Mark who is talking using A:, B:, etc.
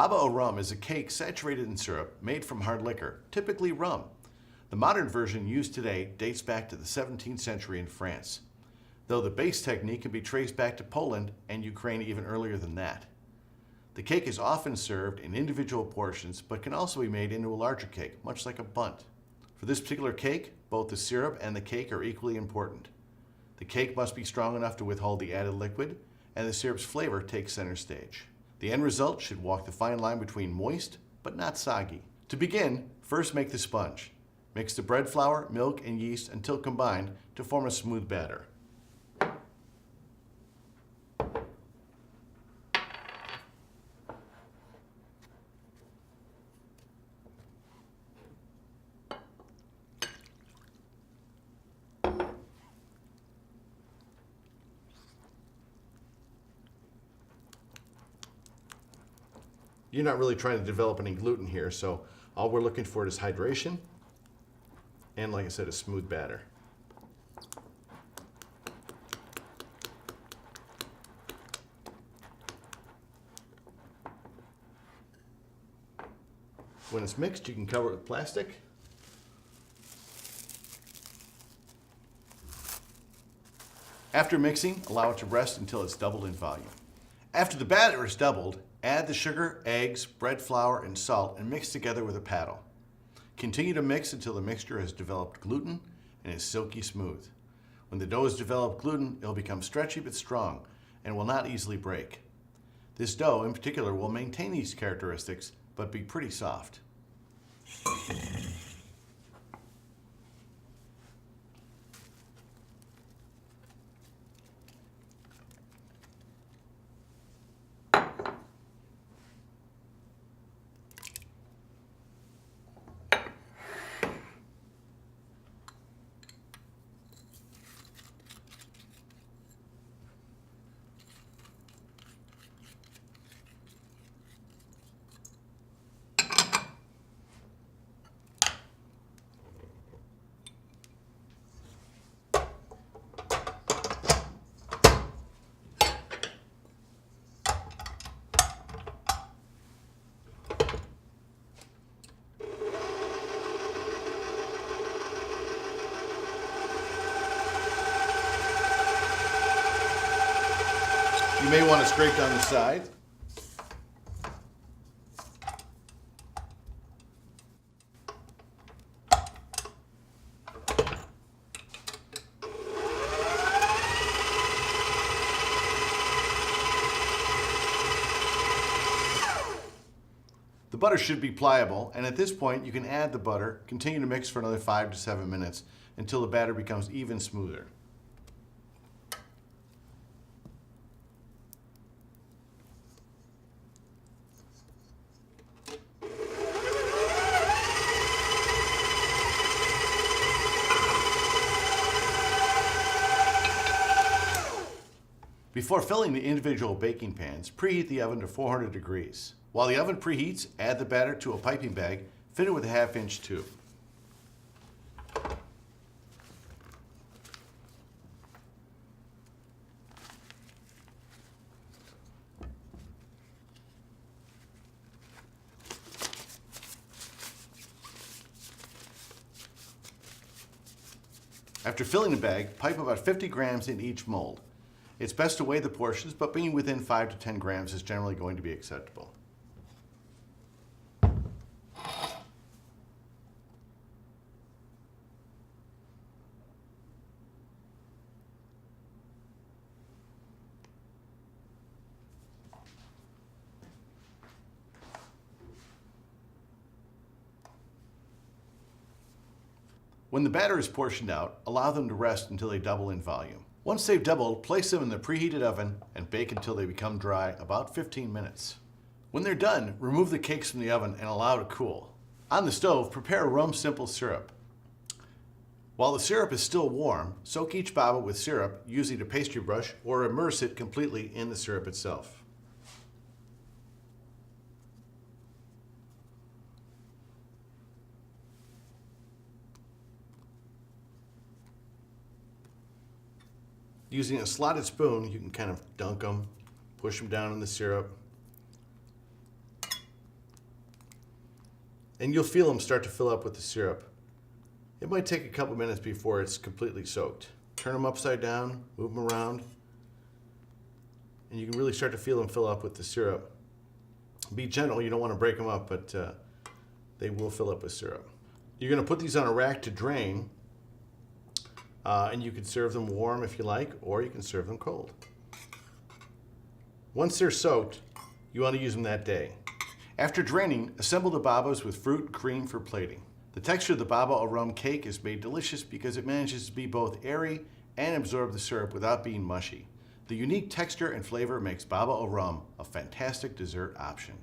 A: Baba Au Rhum is a cake saturated in syrup made from hard liquor, typically rum. The modern version used today dates back to the 17th century in France, though the base technique can be traced back to Poland and Ukraine even earlier than that. The cake is often served in individual portions, but can also be made into a larger cake, much like a bundt. For this particular cake, both the syrup and the cake are equally important. The cake must be strong enough to withhold the added liquid, and the syrup's flavor takes center stage. The end result should walk the fine line between moist but not soggy. To begin, first make the sponge. Mix the bread flour, milk, and yeast until combined to form a smooth batter. You're not really trying to develop any gluten here, so all we're looking for is hydration and, like I said, a smooth batter. When it's mixed, you can cover it with plastic. After mixing, allow it to rest until it's doubled in volume. After the batter is doubled, add the sugar, eggs, bread flour, and salt and mix together with a paddle. Continue to mix until the mixture has developed gluten and is silky smooth. When the dough has developed gluten, it will become stretchy but strong and will not easily break. This dough in particular will maintain these characteristics but be pretty soft. You may want to scrape down the side. The butter should be pliable, and at this point you can add the butter, continue to mix for another 5 to 7 minutes until the batter becomes even smoother. Before filling the individual baking pans, preheat the oven to 400 degrees. While the oven preheats, add the batter to a piping bag fitted with a 1/2-inch tube. After filling the bag, pipe about 50 grams in each mold. It's best to weigh the portions, but being within 5 to 10 grams is generally going to be acceptable. When the batter is portioned out, allow them to rest until they double in volume. Once they've doubled, place them in the preheated oven and bake until they become dry, about 15 minutes. When they're done, remove the cakes from the oven and allow to cool. On the stove, prepare a rum simple syrup. While the syrup is still warm, soak each baba with syrup using a pastry brush or immerse it completely in the syrup itself. Using a slotted spoon, you can kind of dunk them, push them down in the syrup. and you'll feel them start to fill up with the syrup. It might take a couple minutes before it's completely soaked. Turn them upside down, move them around, and you can really start to feel them fill up with the syrup. Be gentle, you don't want to break them up, but they will fill up with syrup. You're going to put these on a rack to drain, and you can serve them warm if you like, or you can serve them cold. Once they're soaked, you want to use them that day. After draining, assemble the babas with fruit and cream for plating. The texture of the baba au rhum cake is made delicious because it manages to be both airy and absorb the syrup without being mushy. The unique texture and flavor makes baba au rhum a fantastic dessert option.